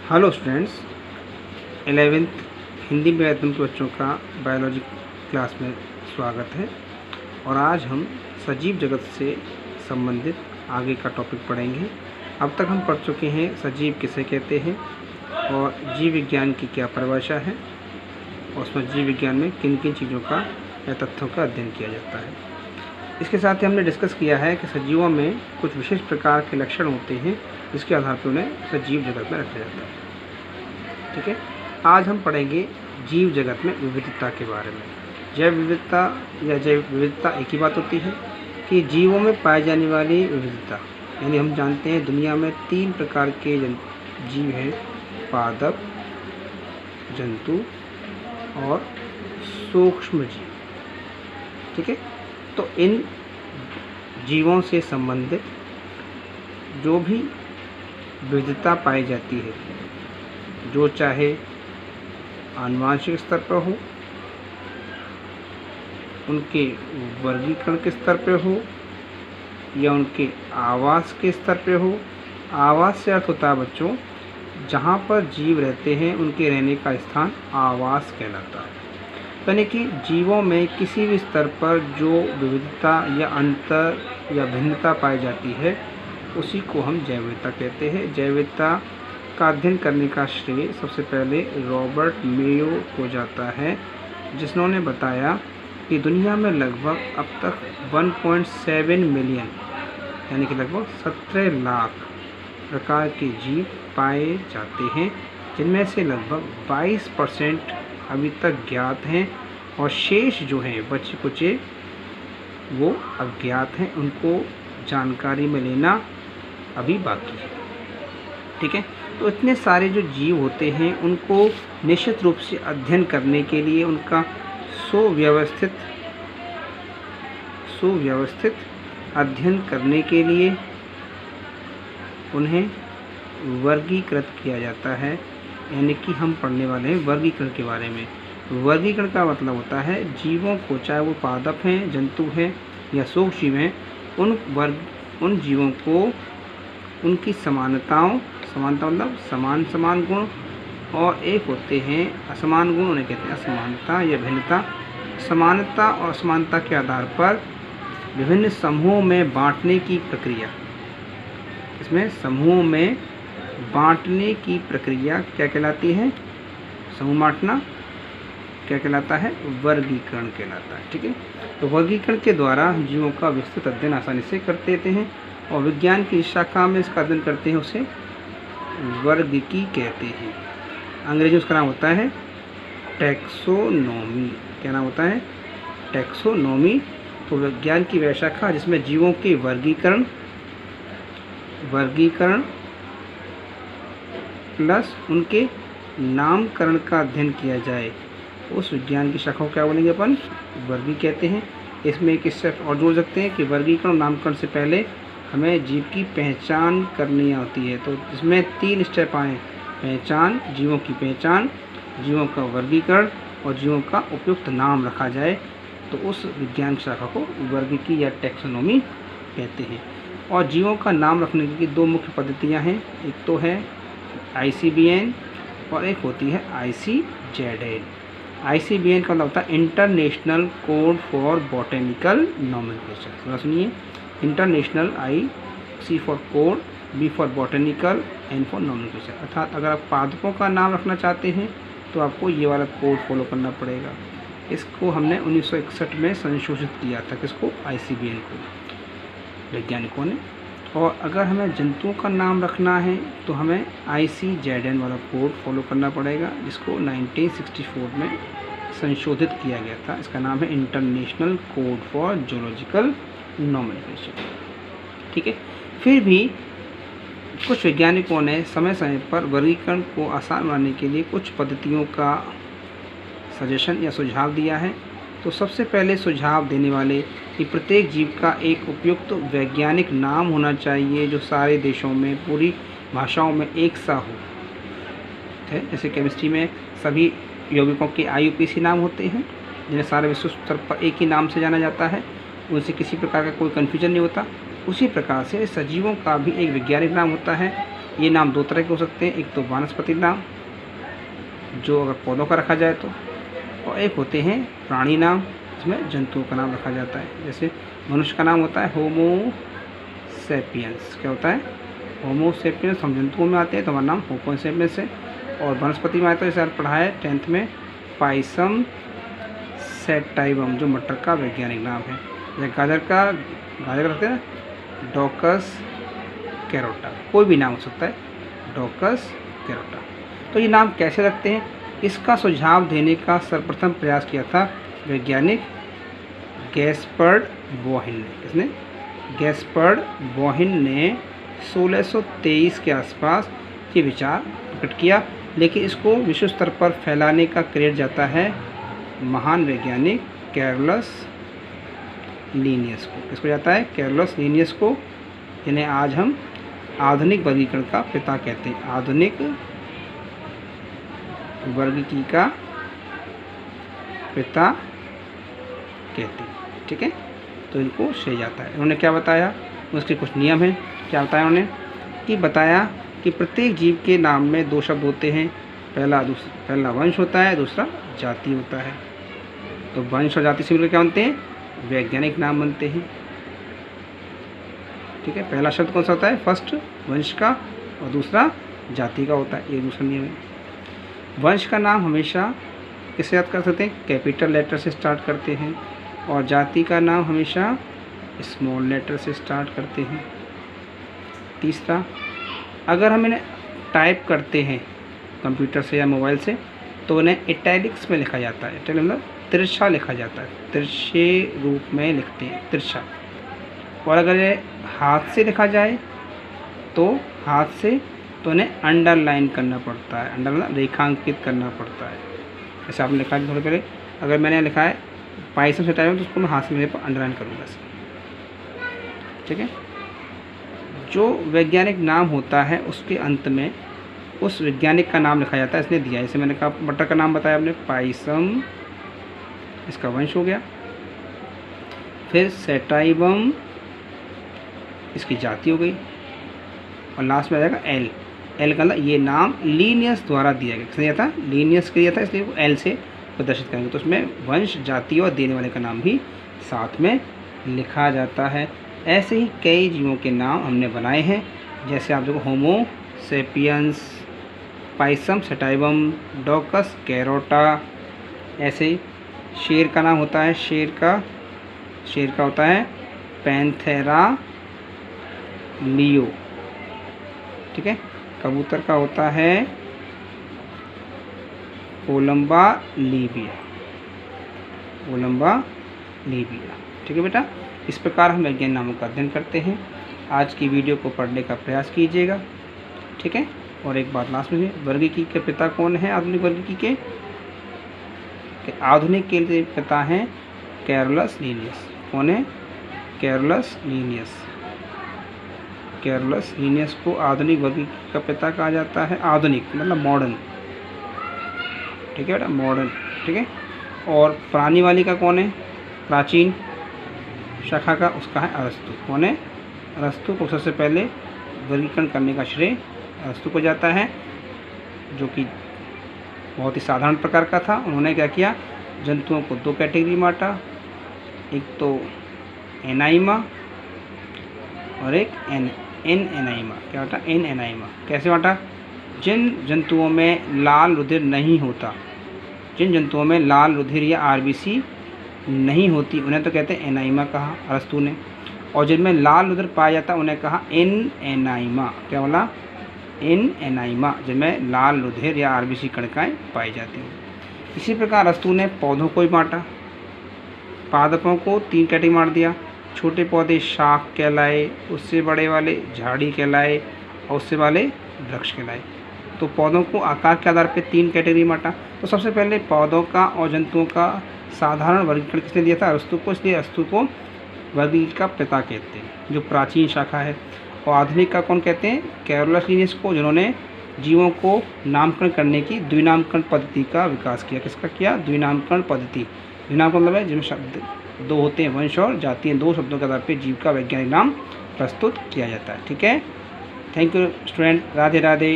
Hello students, 11th Hindi medium के बच्चों का बायोलॉजी क्लास में स्वागत है। और आज हम सजीव जगत से संबंधित आगे का टॉपिक पढ़ेंगे। अब तक हम पढ़ चुके हैं सजीव किसे कहते हैं और जीव विज्ञान की क्या परिभाषा है और उसमें जीव विज्ञान में किन किन चीज़ों का या तथ्यों का अध्ययन किया जाता है। इसके साथ ही हमने डिस्कस किया है कि सजीवों में कुछ विशेष प्रकार के लक्षण होते हैं जिसके आधार पर उन्हें सजीव जगत में रखा जाता है। ठीक है, आज हम पढ़ेंगे जीव जगत में विविधता के बारे में। जैव विविधता या जैव विविधता एक ही बात होती है कि जीवों में पाई जाने वाली विविधता, यानी हम जानते हैं दुनिया में 3 प्रकार के जीव हैं, पादप, जंतु और सूक्ष्म जीव। ठीक है, तो इन जीवों से संबंधित जो भी विविधता पाई जाती है, जो चाहे आनुवंशिक स्तर पर हो, उनके वर्गीकरण के स्तर पे हो या उनके आवास के स्तर पे हो। आवास से अर्थ होता है बच्चों, जहाँ पर जीव रहते हैं उनके रहने का स्थान आवास कहलाता है। यानी कि जीवों में किसी भी स्तर पर जो विविधता या अंतर या भिन्नता पाई जाती है उसी को हम जैव विविधता कहते हैं। जैव विविधता का अध्ययन करने का श्रेय सबसे पहले रॉबर्ट मेयो को जाता है, जिन्होंने बताया कि दुनिया में लगभग अब तक 1.7 मिलियन यानी कि लगभग 17 लाख प्रकार के जीव पाए जाते हैं, जिनमें से लगभग 22% अभी तक ज्ञात हैं और शेष जो हैं बचे कुचे वो अज्ञात हैं, उनको जानकारी में लेना अभी बाकी है। ठीक है, तो इतने सारे जो जीव होते हैं उनको निश्चित रूप से अध्ययन करने के लिए, उनका सुव्यवस्थित अध्ययन करने के लिए उन्हें वर्गीकृत किया जाता है। यानी कि हम पढ़ने वाले हैं वर्गीकरण के बारे में। वर्गीकरण का मतलब होता है जीवों को, चाहे वो पादप हैं, जंतु हैं या सूक्ष्म जीव हैं, उन जीवों को उनकी समानता मतलब समान गुण, और एक होते हैं असमान गुण, उन्हें कहते हैं असमानता या भिन्नता। समानता और असमानता के आधार पर विभिन्न समूहों में बांटने की प्रक्रिया, इसमें समूहों में बांटने की प्रक्रिया क्या कहलाती है? समूह बांटना क्या कहलाता है? वर्गीकरण कहलाता है। ठीक है, तो वर्गीकरण के द्वारा जीवों का विस्तृत अध्ययन आसानी से कर देते हैं और विज्ञान की शाखा में इसका अध्ययन करते हैं, उसे वर्गीकी कहते हैं। अंग्रेजी में उसका नाम होता है टैक्सोनॉमी। क्या नाम होता है? टैक्सोनॉमी। तो विज्ञान की वह शाखा जिसमें जीवों के वर्गीकरण प्लस उनके नामकरण का अध्ययन किया जाए, उस विज्ञान की शाखा को क्या बोलेंगे अपन? वर्गी कहते हैं। इसमें एक स्टेप और जोड़ सकते हैं कि वर्गीकरण नामकरण से पहले हमें जीव की पहचान करनी होती है। तो इसमें 3 स्टेप आए: पहचान, जीवों की पहचान, जीवों का वर्गीकरण और जीवों का उपयुक्त नाम रखा जाए, तो उस विज्ञान शाखा को वर्गीकी या टैक्सोनॉमी कहते हैं। और जीवों का नाम रखने की 2 मुख्य पद्धतियां हैं, एक तो है ICBN और एक होती है ICZN। ICBN का मतलब होता है international code for botanical nomenclature. सुनिए, international, C for code, B for botanical, N for nomenclature. अर्थात अगर आप पादपों का नाम रखना चाहते हैं तो आपको ये वाला कोड फॉलो करना पड़ेगा। इसको हमने 1961 में संशोधित किया था, किसको? ICBN को, वैज्ञानिकों ने। और अगर हमें जंतुओं का नाम रखना है तो हमें ICZN वाला कोड फॉलो करना पड़ेगा, जिसको 1964 में संशोधित किया गया था। इसका नाम है international code for zoological nomenclature. ठीक है, फिर भी कुछ वैज्ञानिकों ने समय समय पर वर्गीकरण को आसान बनाने के लिए कुछ पद्धतियों का सजेशन या सुझाव दिया है। तो सबसे पहले सुझाव देने वाले कि प्रत्येक जीव का एक उपयुक्त वैज्ञानिक नाम होना चाहिए जो सारे देशों में, पूरी भाषाओं में एक सा हो। जैसे केमिस्ट्री में सभी यौगिकों के IUPAC नाम होते हैं, जिन्हें सारे विश्व स्तर पर एक ही नाम से जाना जाता है, उनसे किसी प्रकार का कोई कन्फ्यूजन नहीं होता। उसी प्रकार से सजीवों का भी एक वैज्ञानिक नाम होता है ये नाम दो तरह के हो सकते हैं, एक तो वानस्पतिक नाम जो अगर पौधों का रखा जाए तो, और एक होते हैं प्राणी नाम जिसमें जंतुओं का नाम रखा जाता है। जैसे मनुष्य का नाम होता है होमो सेपियंस। क्या होता है? होमो सेपियंस। हम जंतुओं में आते हैं तो हमारा नाम होमो सेपियंस है। और वनस्पति में आए तो जैसे आपने पढ़ा है 10th में पाइसम सैटाइवम जो मटर का वैज्ञानिक नाम है। या गाजर रखते हैं ना, डोकस कैरोटा। कोई भी नाम हो सकता है, डोकस कैरोटा। तो ये नाम कैसे रखते हैं, इसका सुझाव देने का सर्वप्रथम प्रयास किया था वैज्ञानिक गैस्पर्ड बोहिन ने। किसने? गैस्पर्ड बोहिन ने 1623 के आसपास ये विचार प्रकट किया, लेकिन इसको विश्व स्तर पर फैलाने का क्रेडिट जाता है महान वैज्ञानिक कैरोलस लीनियस को। किसको जाता है? कैरोलस लीनियस को, जिन्हें आज हम आधुनिक वर्गीकरण का पिता कहते हैं। आधुनिक वर्गीकरण का पिता कहते हैं। ठीक है, तो इनको श्रेय जाता है। उन्होंने क्या बताया, उसके कुछ नियम हैं। क्या बताया उन्होंने? कि बताया कि प्रत्येक जीव के नाम में दो शब्द होते हैं। पहला वंश होता है, दूसरा जाति होता है। तो वंश और जाति से मिलकर क्या बनते हैं? वैज्ञानिक नाम बनते हैं। ठीक है, पहला शब्द कौन सा होता है? फर्स्ट वंश का, और दूसरा जाति का होता है। ये दूसरा नियम है। वंश का नाम हमेशा किससे याद कर सकते हैं? कैपिटल लेटर से स्टार्ट करते हैं। और जाति का नाम हमेशा स्मॉल लेटर से स्टार्ट करते हैं। तीसरा, अगर हम इन्हें टाइप करते हैं कंप्यूटर से या मोबाइल से तो उन्हें इटैलिक्स में लिखा जाता है। इटैलिक मतलब तिरछा लिखा जाता है, तिरछे रूप में लिखते हैं, तिरछा। और अगर ये हाथ से लिखा जाए तो उन्हें अंडरलाइन करना पड़ता है। अंडरलाइन रेखांकित करना पड़ता है। जैसे आपने लिखा है थोड़े पहले, अगर मैंने लिखा है पाइसम सैटाइवम तो उसको मैं हाथ से मेरे पर अंडरलाइन करूँगा। ठीक है, जो वैज्ञानिक नाम होता है उसके अंत में उस वैज्ञानिक का नाम लिखा जाता है, इसने दिया। जैसे मैंने कहा मटर का नाम बताया आपने, पाइसम, इसका वंश हो गया। फिर सैटाइवम, इसकी जाति हो गई। और लास्ट में आ जाएगा एल। एल का मतलब ये नाम लीनियस द्वारा दिया गया। किसने दिया था? लीनियस के दिया था, इसलिए वो एल से प्रदर्शित करेंगे। तो उसमें वंश, जाति और देने वाले का नाम भी साथ में लिखा जाता है। ऐसे ही कई जीवों के नाम हमने बनाए हैं। जैसे आप देखो होमो सेपियंस, पाइसम सैटाइवम, डोकस कैरोटा। ऐसे ही शेर का नाम होता है, शेर का होता है पैंथेरा लियो। ठीक है, कबूतर का होता है कोलंबा लीबिया। ठीक है बेटा, इस प्रकार हम वैज्ञानिक नामों का अध्ययन करते हैं। आज की वीडियो को पढ़ने का प्रयास कीजिएगा। ठीक है, और एक बात लास्ट में, वर्गीकी के पिता कौन है? आधुनिक वर्गीकी के आधुनिक के लिए पिता हैं कैरोलस लीनियस। कौन है? कैरोलस लीनियस को आधुनिक वर्गीकी का पिता कहा जाता है। आधुनिक मतलब मॉडर्न। ठीक है बेटा, मॉडर्न। ठीक है, और प्राणी वाली का कौन है? प्राचीन शाखा का, उसका है अरस्तु। कौन है? अरस्तु को सबसे पहले वर्गीकरण करने का श्रेय अरस्तु को जाता है, जो कि बहुत ही साधारण प्रकार का था। उन्होंने क्या किया? जंतुओं को दो कैटेगरी में बांटा, एक तो एनाइमा और एक एन एनाइमा। क्या बांटा? एन एनाइमा। कैसे बांटा? जिन जंतुओं में लाल रुधिर नहीं होता, जिन जंतुओं में लाल रुधिर या आरबीसी नहीं होती, उन्हें तो कहते हैं एनाइमा कहा अरस्तु ने। और जिनमें लाल रुधिर पाया जाता उन्हें कहा इन एनाइमा। क्या बोला? इन एनाइमा, जिनमें लाल रुधिर या आरबीसी कणिकाएँ पाई जाती हैं। इसी प्रकार अरस्तु ने पौधों को भी बांटा। पादपों को तीन कैटेगरी बांट दिया। छोटे पौधे शाख कहलाए, उससे बड़े वाले झाड़ी कहलाए, और उससे वाले वृक्ष कहलाए। तो पौधों को आकार के आधार पर तीन कैटेगरी बांटा। तो सबसे पहले पौधों का और जंतुओं का साधारण वर्गीकरण किसने दिया था? अरस्तु को। इसलिए अरस्तु को वर्गीकरण का पिता कहते हैं, जो प्राचीन शाखा है। और आधुनिक का कौन कहते हैं? कैरोलस लीनियस को, जिन्होंने जीवों को नामकरण करने की द्विनामकरण पद्धति का विकास किया। किसका किया? द्विनामकरण पद्धति। द्विनामकरण मतलब है जिनमें शब्द दो होते हैं, वंश और जाति, दो शब्दों के आधार पर जीव का वैज्ञानिक नाम प्रस्तुत किया जाता है। ठीक है, thank you student. Radhe Radhe.